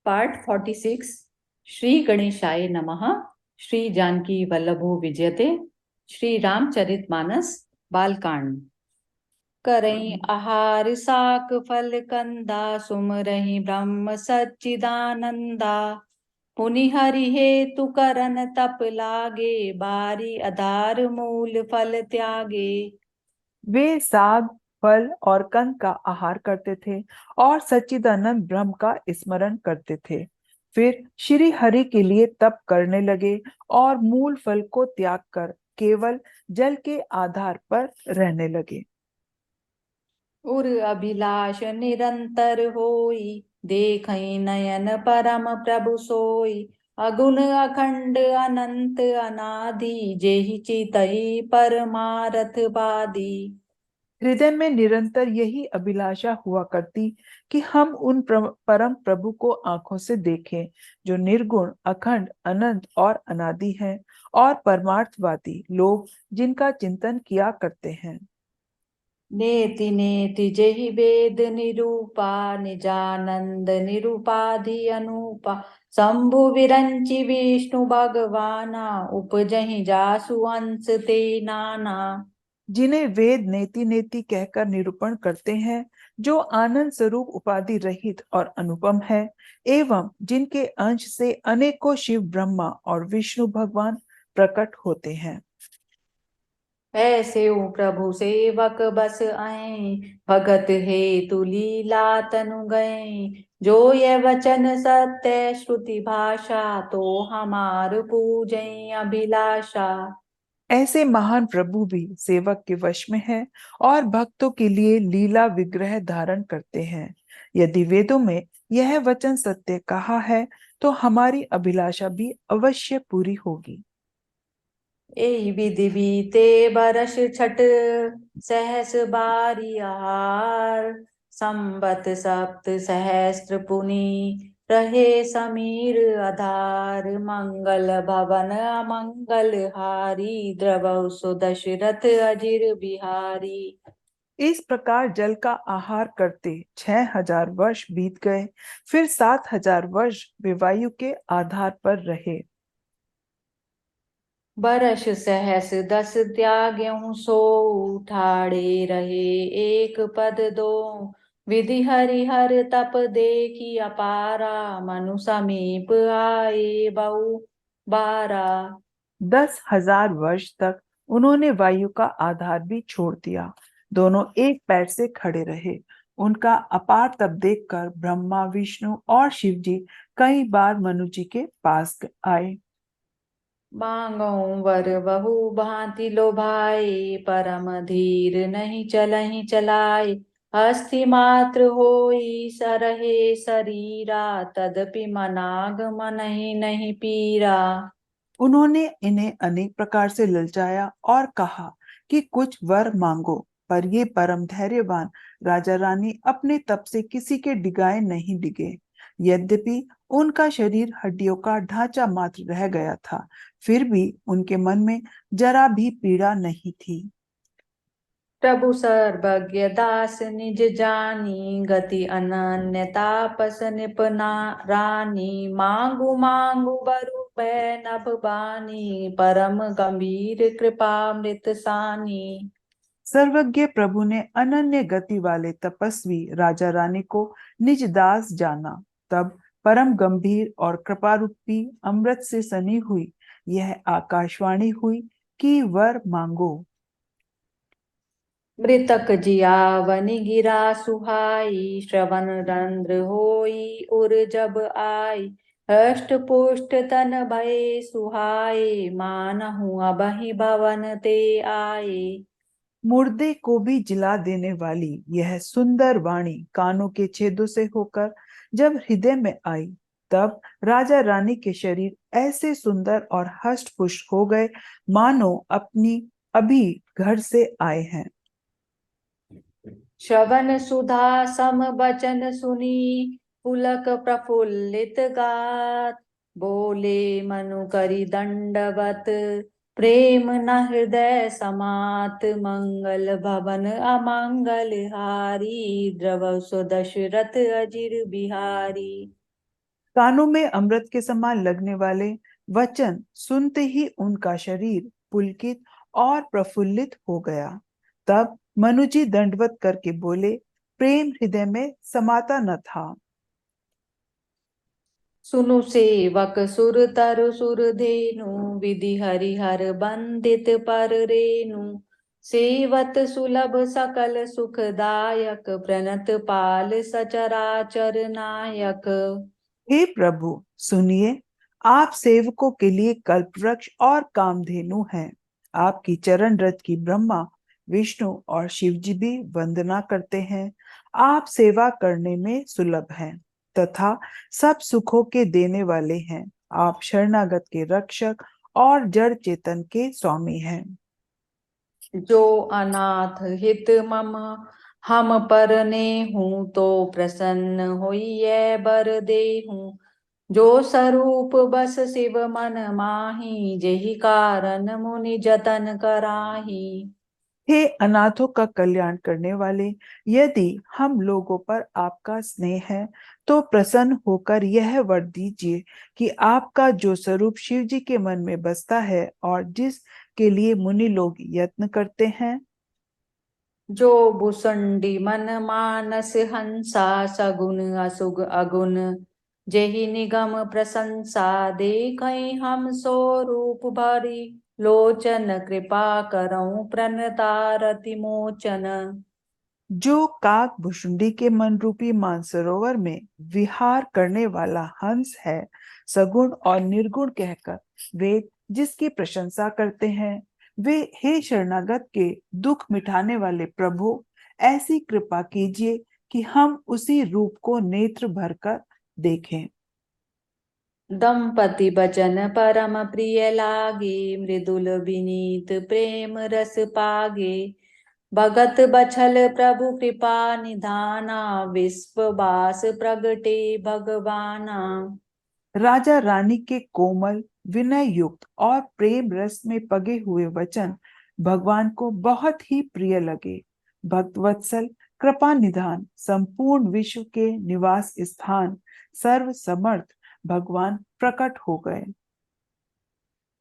Part 46। Shri गणेशाय नमः। श्री जानकी वल्लभो विजयते। श्री रामचरितमानस बालकांड। करई आहार साक फल कंदा, सुमरहि ब्रह्म सच्चिदानंदा। पुनि हरि हेतु करन तप लागे, बारी आधार मूल फल त्यागे। वे साग फल और कंद का आहार करते थे और सच्चिदानंद ब्रह्म का स्मरण करते थे। फिर श्री हरि के लिए तप करने लगे और मूल फल को त्याग कर केवल जल के आधार पर रहने लगे। उर अभिलाष निरंतर होई, देखई नयन परम प्रभु सोई। अगुण अखंड अनंत अनादि, जेहि चितहि परमारथ बादी। हृदय में निरंतर यही अभिलाषा हुआ करती कि हम उन परम प्रभु को आंखों से देखें, जो निर्गुण, अखंड, अनंत और अनादि हैं और परमार्थवादी लोग जिनका चिंतन किया करते हैं। नेति नेति जेहि वेद निरूपा, निजानंद निरूपाधि अनूपा। शंभु विरंचि विष्णु भगवाना, उपजहि जासु अंश ते नाना। जिन्हें वेद नेति नेति कहकर निरूपण करते हैं, जो आनंद स्वरूप उपाधि रहित और अनुपम है, एवं जिनके अंश से अनेकों शिव, ब्रह्मा और विष्णु भगवान प्रकट होते हैं। ऐसे प्रभु सेवक बस आए, भगत हेतु लीला तनु गए। जो ये वचन सत्य श्रुति भाषा, तो हमार पूजय अभिलाषा। ऐसे महान प्रभु भी सेवक के वश में हैं और भक्तों के लिए लीला विग्रह धारण करते हैं। यदि वेदों में यह वचन सत्य कहा है, तो हमारी अभिलाषा भी अवश्य पूरी होगी। एहि विधि बीते बरस छठ, सहस बारी आहार। संबत सप्त सहस्त्र पुनि, रहे समीर आधार। मंगल भवन अमंगल हारी, द्रवौ सो दशरथ अजिर बिहारी। इस प्रकार जल का आहार करते 6000 वर्ष बीत गए। फिर 7000 वर्ष वे वायु के आधार पर रहे। बरस सहस दस त्याग्यहु सो, ठाड़े रहे एक पद दो। विधि हरिहर तप देखी अपारा, मनु समीप आए बहु बारा। 10,000 वर्ष तक उन्होंने वायु का आधार भी छोड़ दिया। दोनों एक पैर से खड़े रहे। उनका अपार तप देखकर ब्रह्मा, विष्णु और शिव जी कई बार मनु जी के पास आए। मांगो वर बहु भांति लो भाई, परम धीर नहीं चलहि चलाए। अस्थि मात्र होई सरहे शरीरा, तदपि मनाग मनहि नहीं पीरा। उन्होंने इन्हें अनेक प्रकार से ललचाया और कहा कि कुछ वर मांगो, पर ये परम धैर्यवान राजा रानी अपने तप से किसी के डिगाए नहीं डिगे। यद्यपि उनका शरीर हड्डियों का ढांचा मात्र रह गया था, फिर भी उनके मन में जरा भी पीड़ा नहीं थी। प्रभु सर्वज्ञ दास निज जानी, गति अनन्य तापस निपना रानी। मांगू मांगू बरु भय नभ बानी, परम गंभीर कृपामृत सानी। सर्वज्ञ प्रभु ने अनन्य गति वाले तपस्वी राजा रानी को निज दास जाना। तब परम गंभीर और कृपा रूपी अमृत से सनी हुई यह आकाशवाणी हुई कि वर मांगो। मृतक जियावनि गिरा सुहाई, श्रवण रंध्र होई उर जब आई। हष्ट पुष्ट तन भय सुहाए, मानहु अबहि भवन ते आए। मुर्दे को भी जिला देने वाली यह सुंदर वाणी कानों के छेदों से होकर जब हृदय में आई, तब राजा रानी के शरीर ऐसे सुंदर और हष्ट पुष्ट हो गए, मानो अपनी अभी घर से आए हैं। श्रवण सुधा सम बचन सुनी, पुलक प्रफुल्लित गात। बोले मनु करि दंडवत, प्रेम न हृदय समात। मंगल भवन अमंगल हारी, द्रव सो दशरथ अजिर बिहारी। कानों में अमृत के समान लगने वाले वचन सुनते ही उनका शरीर पुलकित और प्रफुल्लित हो गया। तब मनुजी दंडवत करके बोले, प्रेम हृदय में समाता न था। सुनु सेवक सुर तरु सुर धेनु विधि हरिहर बंदित पर रेनु सेवत सुलभ सकल सुखदायक प्रणत पाल सचराचर नायक। हे प्रभु, सुनिए, आप सेवकों के लिए कल्पवृक्ष और कामधेनु हैं। आपकी चरण रज की ब्रह्मा, विष्णु और शिव जी भी वंदना करते हैं। आप सेवा करने में सुलभ हैं तथा सब सुखों के देने वाले हैं। आप शरणागत के रक्षक और जड़ चेतन के स्वामी हैं। जो अनाथ हित मम हम परने हूँ तो प्रसन्न होइए बर देहूँ। जो स्वरूप बस शिव मन माही जेहि कारण मुनि जतन कराही। हे अनाथों का कल्याण करने वाले, यदि हम लोगों पर आपका स्नेह है तो प्रसन्न होकर यह वर दीजिए कि आपका जो स्वरूप शिव जी के मन में बसता है और जिस के लिए मुनि लोग यत्न करते हैं, जो भुसंडी मन मानस हंसा सगुन असुग अगुन जेहि निगम प्रशंसा देखै हम सो रूप भरी लोचन कृपा करऊं प्रणतारति मोचन। जो काक भुषुंडी के मन रूपी मानसरोवर में विहार करने वाला हंस है, सगुण और निर्गुण कहकर वे जिसकी प्रशंसा करते हैं, वे हे शरणागत के दुख मिटाने वाले प्रभु, ऐसी कृपा कीजिए कि हम उसी रूप को नेत्र भरकर देखें। दंपति बचन परम प्रिय लागे मृदुल विनीत प्रेम रस पागे। भगत बछल प्रभु कृपा निधाना विश्व बास प्रगटे भगवाना। राजा रानी के कोमल, विनय युक्त और प्रेम रस में पगे हुए वचन भगवान को बहुत ही प्रिय लगे। भक्तवत्सल, कृपा निधान, संपूर्ण विश्व के निवास स्थान, सर्व समर्थ भगवान प्रकट हो गए।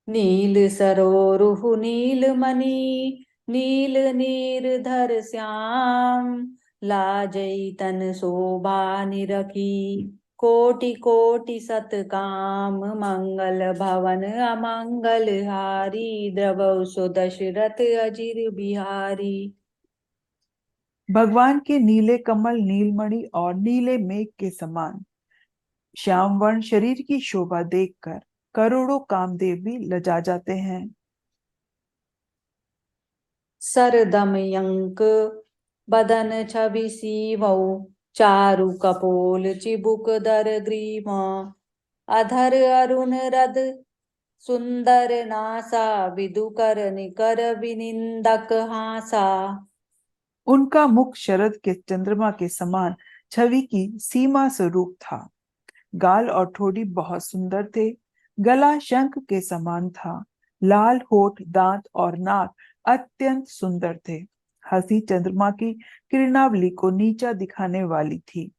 नील सरोरुह नील मणि नील नीरधर श्याम लाजई तन शोभा निरखी कोटि कोटि सतकाम मंगल भवन अमंगल हारी द्रवौ सो दशरथ अजिर बिहारी। भगवान के नीले कमल नीलमणि और नीले मेघ के समान श्याम वर्ण शरीर की शोभा देखकर करोड़ों कामदेव भी लजा जाते हैं। सरदमयंक बदन छवि सीवौ चारु कपोल चिबुक दर ग्रीव अधर अरुण रद सुंदर नासा विदुकर निकर विनिंदक हासा। उनका मुख शरद के चंद्रमा के समान छवि की सीमा स्वरूप था। गाल और ठोड़ी बहुत सुंदर थे। गला शंख के समान था। लाल होठ, दांत और नाक अत्यंत सुंदर थे। हंसी चंद्रमा की किरणावली को नीचा दिखाने वाली थी।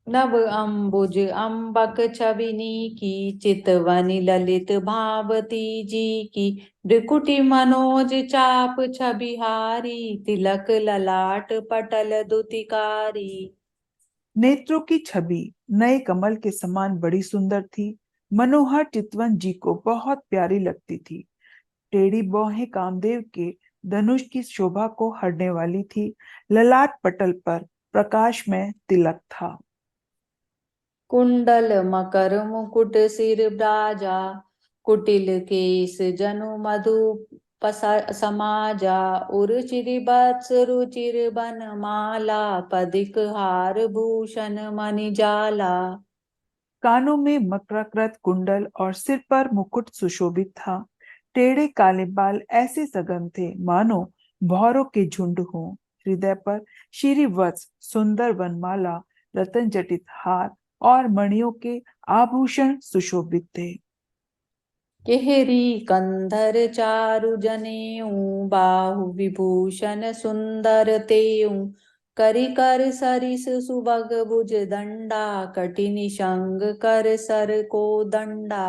नव अंबुज अम्बक छविनी की चितवनी ललित भावती जी की भृकुटि मनोज चाप छबिहारी तिलक ललाट पटल दुतिकारी। नेत्रों की छवि नए कमल के समान बड़ी सुंदर थी। मनोहर चितवन जी को बहुत प्यारी लगती थी। टेढ़ी बाहें कामदेव के धनुष की शोभा को हरने वाली थी। ललाट पटल पर प्रकाश में तिलक था। कुंडल मकर मुकुट सिर ब्राजा कुटिल केस जनु मधु समाजा उरुचिर वत्स रुचिर बनमाला पदिक हार भूषण मणिजाला। कानों में मकराकृत कुंडल और सिर पर मुकुट सुशोभित था। टेढ़े काले बाल ऐसे सघन थे मानो भौरों के झुंड हों। हृदय पर श्रीवत्स, सुंदर वनमाला, रतन जटित हार और मणियों के आभूषण सुशोभित थे। केहरी कंधर चारु जनेऊ बाहु विभूषण सुंदर तेऊ करी कर सरिस सुबग भुज दंडा, कठिन संग कर सर को दंडा।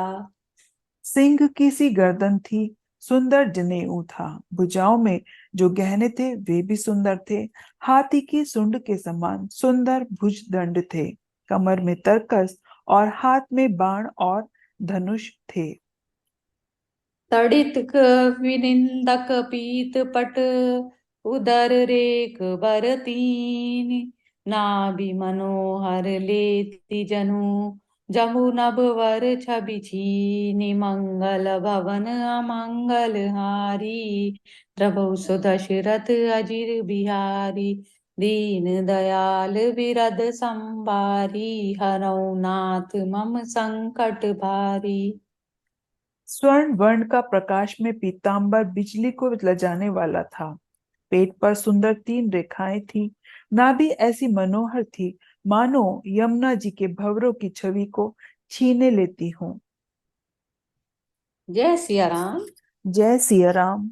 सिंह की सी गर्दन थी, सुंदर जनेऊ था। भुजाओं में जो गहने थे वे भी सुंदर थे। हाथी की सूंड के समान सुंदर भुजदंड थे। कमर में तरकस और हाथ में बाण और धनुष थे। तड़ित विनिंदक पीत पट, उदर रेख बर तीन। नाभि मनोहर लेति जनु, जमु नभ वर छवि छीनि। मंगल भवन अमंगल हारी, प्रभु सुदशरथ अजिर बिहारी। दीन दयाल बिरद संबारी, हरौ नाथ मम संकट भारी। स्वर्ण वर्ण का प्रकाश में पीतांबर बिजली को लजाने वाला था। पेट पर सुंदर 3 रेखाएं थी। नाभि ऐसी मनोहर थी मानो यमुना जी के भंवरों की छवि को छीने लेती हूँ। जय सिया राम। जय सिया राम।